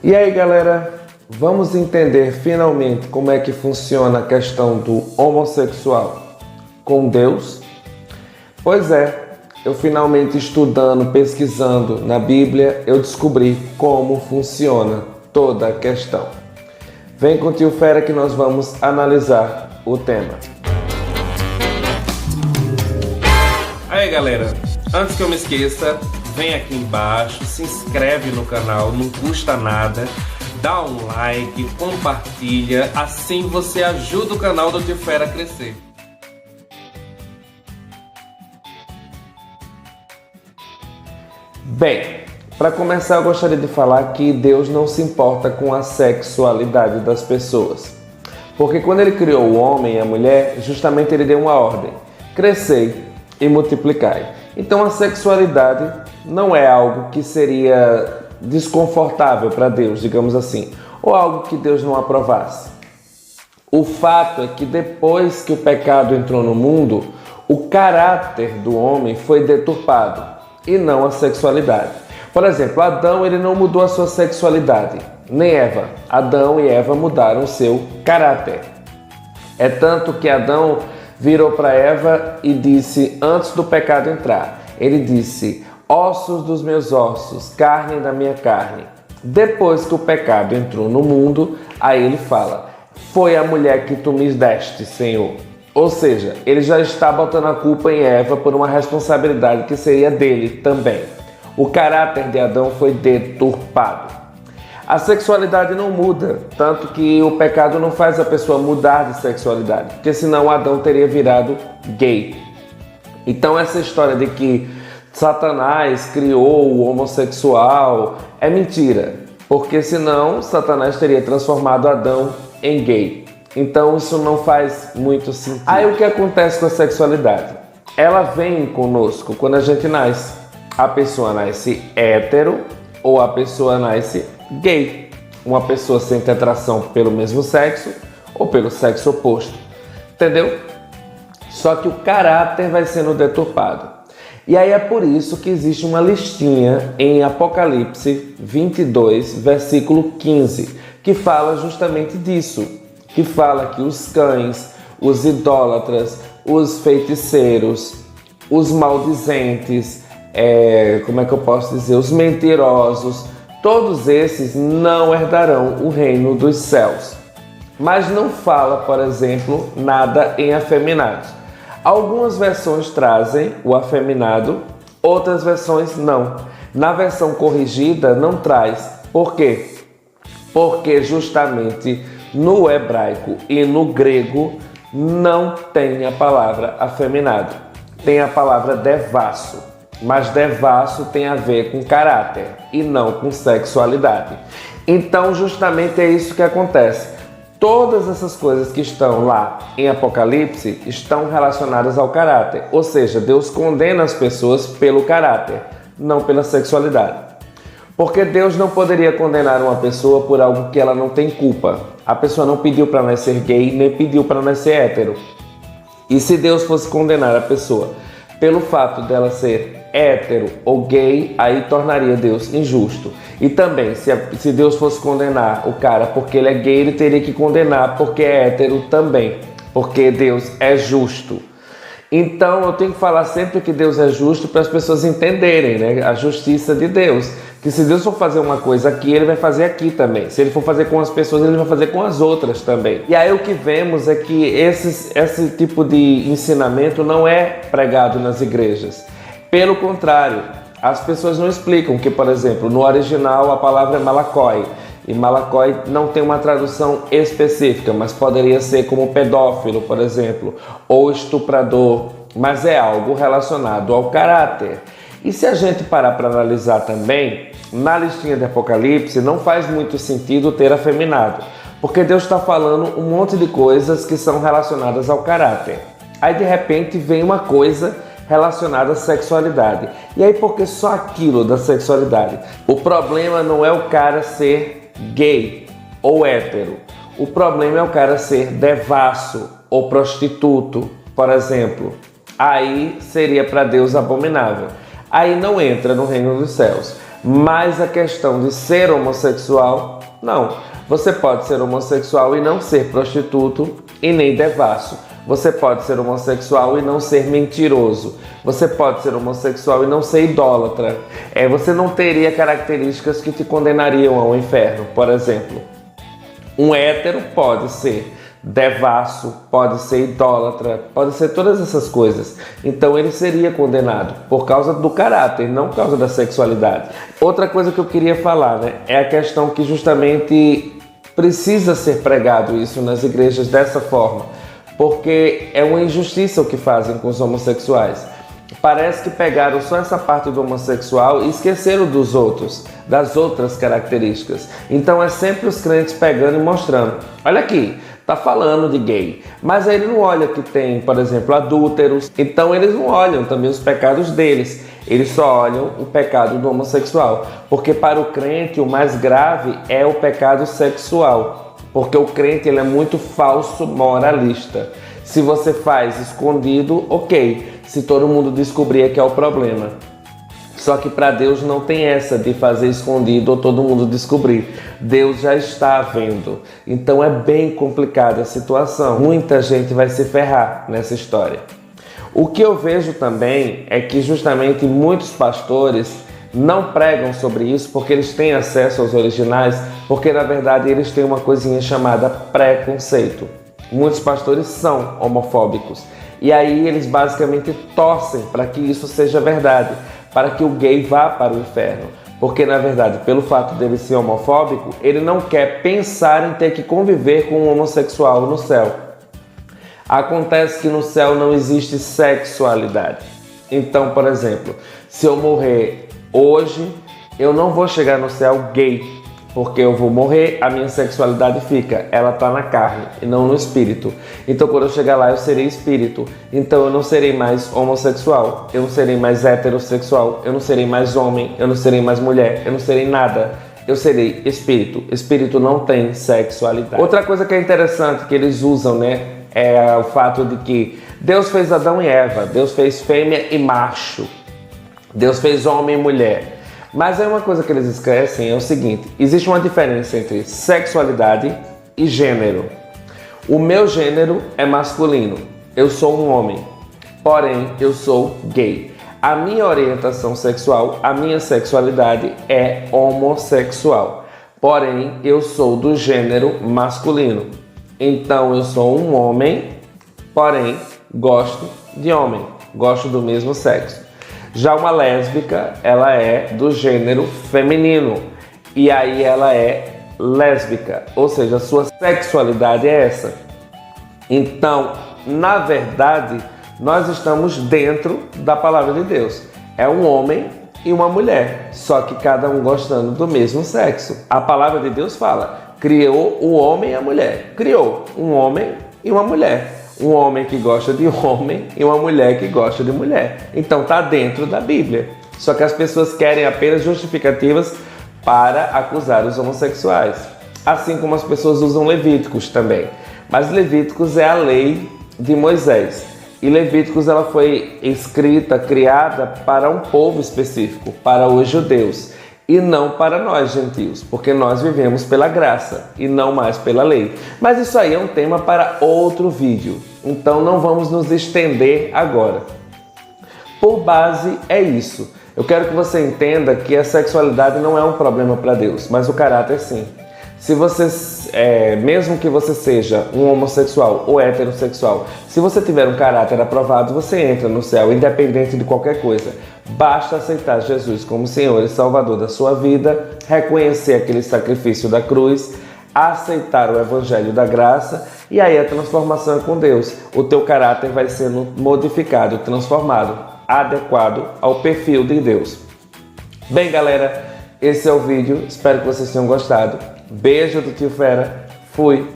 E aí, galera, vamos entender finalmente como é que funciona a questão do homossexual com Deus? Pois é, eu finalmente estudando, pesquisando na Bíblia, eu descobri como funciona toda a questão. Vem com o Tio Fera que nós vamos analisar o tema. Aí, galera, antes que eu me esqueça, vem aqui embaixo, se inscreve no canal, não custa nada, dá um like, compartilha, assim você ajuda o canal do Tio Fera a crescer. Bem, para começar eu gostaria de falar que Deus não se importa com a sexualidade das pessoas. Porque quando Ele criou o homem e a mulher, justamente Ele deu uma ordem: crescei e multiplicai. Então a sexualidade não é algo que seria desconfortável para Deus, digamos assim, ou algo que Deus não aprovasse. O fato é que depois que o pecado entrou no mundo, o caráter do homem foi deturpado e não a sexualidade. Por exemplo, Adão ele não mudou a sua sexualidade, nem Eva. Adão e Eva mudaram o seu caráter. É tanto que Adão virou para Eva e disse, antes do pecado entrar, ele disse: ossos dos meus ossos, carne da minha carne. Depois que o pecado entrou no mundo, aí ele fala: foi a mulher que tu me deste, Senhor. Ou seja, ele já está botando a culpa em Eva por uma responsabilidade que seria dele também. O caráter de Adão foi deturpado. A sexualidade não muda, tanto que o pecado não faz a pessoa mudar de sexualidade, porque senão Adão teria virado gay. Então essa história de que Satanás criou o homossexual é mentira, porque senão Satanás teria transformado Adão em gay. Então isso não faz muito sentido. Aí o que acontece com a sexualidade? Ela vem conosco quando a gente nasce. A pessoa nasce hétero ou a pessoa nasce gay. Uma pessoa sente atração pelo mesmo sexo ou pelo sexo oposto. Entendeu? Só que o caráter vai sendo deturpado. E aí é por isso que existe uma listinha em Apocalipse 22, versículo 15, que fala justamente disso. Que fala que os cães, os idólatras, os feiticeiros, os maldizentes, os mentirosos, todos esses não herdarão o reino dos céus. Mas não fala, por exemplo, nada em afeminados. Algumas versões trazem o afeminado, outras versões não. Na versão corrigida não traz. Por quê? Porque justamente no hebraico e no grego não tem a palavra afeminado. Tem a palavra devasso. Mas devasso tem a ver com caráter e não com sexualidade. Então justamente é isso que acontece. Todas essas coisas que estão lá em Apocalipse estão relacionadas ao caráter. Ou seja, Deus condena as pessoas pelo caráter, não pela sexualidade. Porque Deus não poderia condenar uma pessoa por algo que ela não tem culpa. A pessoa não pediu para nascer gay, nem pediu para nascer hétero. E se Deus fosse condenar a pessoa pelo fato dela ser hétero ou gay, aí tornaria Deus injusto. E também, se Deus fosse condenar o cara porque ele é gay, ele teria que condenar porque é hétero também, porque Deus é justo. Então eu tenho que falar sempre que Deus é justo para as pessoas entenderem, né? A justiça de Deus. Que se Deus for fazer uma coisa aqui, Ele vai fazer aqui também. Se Ele for fazer com as pessoas, Ele vai fazer com as outras também. E aí o que vemos é que esse tipo de ensinamento não é pregado nas igrejas. Pelo contrário, as pessoas não explicam que, por exemplo, no original a palavra é malakoi. E malakoi não tem uma tradução específica, mas poderia ser como pedófilo, por exemplo, ou estuprador, mas é algo relacionado ao caráter. E se a gente parar para analisar também, na listinha de Apocalipse não faz muito sentido ter afeminado, porque Deus está falando um monte de coisas que são relacionadas ao caráter. Aí de repente vem uma coisa relacionada à sexualidade. E aí por que só aquilo da sexualidade? O problema não é o cara ser gay ou hétero. O problema é o cara ser devasso ou prostituto, por exemplo. Aí seria para Deus abominável. Aí não entra no reino dos céus. Mas a questão de ser homossexual, não. Você pode ser homossexual e não ser prostituto e nem devasso. Você pode ser homossexual e não ser mentiroso. Você pode ser homossexual e não ser idólatra. Você não teria características que te condenariam ao inferno. Por exemplo, um hétero pode ser devasso, pode ser idólatra, pode ser todas essas coisas. Então ele seria condenado por causa do caráter, não por causa da sexualidade. Outra coisa que eu queria falar, é a questão que justamente precisa ser pregado isso nas igrejas dessa forma, porque é uma injustiça o que fazem com os homossexuais. Parece que pegaram só essa parte do homossexual e esqueceram dos outros, das outras características. Então é sempre os crentes pegando e mostrando. Olha aqui, tá falando de gay, mas aí ele não olha que tem, por exemplo, adúlteros. Então eles não olham também os pecados deles. Eles só olham o pecado do homossexual. Porque para o crente o mais grave é o pecado sexual. Porque o crente ele é muito falso moralista. Se você faz escondido, ok. Se todo mundo descobrir é que é o problema. Só que para Deus não tem essa de fazer escondido ou todo mundo descobrir. Deus já está vendo. Então é bem complicada a situação. Muita gente vai se ferrar nessa história. O que eu vejo também é que justamente muitos pastores não pregam sobre isso porque eles têm acesso aos originais, porque na verdade eles têm uma coisinha chamada preconceito. Muitos pastores são homofóbicos e aí eles basicamente torcem para que isso seja verdade, para que o gay vá para o inferno. Porque na verdade, pelo fato dele ser homofóbico, ele não quer pensar em ter que conviver com um homossexual no céu. Acontece que no céu não existe sexualidade. Então, por exemplo, se eu morrer hoje, eu não vou chegar no céu gay, porque eu vou morrer, a minha sexualidade fica, ela está na carne e não no espírito. Então quando eu chegar lá eu serei espírito, então eu não serei mais homossexual, eu não serei mais heterossexual, eu não serei mais homem, eu não serei mais mulher, eu não serei nada. Eu serei espírito. Espírito não tem sexualidade. Outra coisa que é interessante que eles usam, é o fato de que Deus fez Adão e Eva, Deus fez fêmea e macho, Deus fez homem e mulher. Mas é uma coisa que eles esquecem, é o seguinte, existe uma diferença entre sexualidade e gênero. O meu gênero é masculino, eu sou um homem, porém eu sou gay. A minha orientação sexual, a minha sexualidade é homossexual, porém eu sou do gênero masculino. Então eu sou um homem, porém gosto de homem, gosto do mesmo sexo. Já uma lésbica, ela é do gênero feminino e aí ela é lésbica, ou seja, a sua sexualidade é essa. Então, na verdade, nós estamos dentro da palavra de Deus. É um homem e uma mulher, só que cada um gostando do mesmo sexo. A palavra de Deus fala, criou o homem e a mulher. Criou um homem e uma mulher. Um homem que gosta de homem e uma mulher que gosta de mulher. Então está dentro da Bíblia. Só que as pessoas querem apenas justificativas para acusar os homossexuais. Assim como as pessoas usam Levíticos também. Mas Levíticos é a lei de Moisés. E Levíticos ela foi escrita, criada para um povo específico, para os judeus. E não para nós, gentios, porque nós vivemos pela graça e não mais pela lei. Mas isso aí é um tema para outro vídeo, então não vamos nos estender agora. Por base, é isso. Eu quero que você entenda que a sexualidade não é um problema para Deus, mas o caráter sim. Se você, mesmo que você seja um homossexual ou heterossexual, se você tiver um caráter aprovado, você entra no céu, independente de qualquer coisa. Basta aceitar Jesus como Senhor e Salvador da sua vida, reconhecer aquele sacrifício da cruz, aceitar o Evangelho da graça e aí a transformação é com Deus. O teu caráter vai sendo modificado, transformado, adequado ao perfil de Deus. Bem, galera, esse é o vídeo. Espero que vocês tenham gostado. Beijo do Tio Fera. Fui!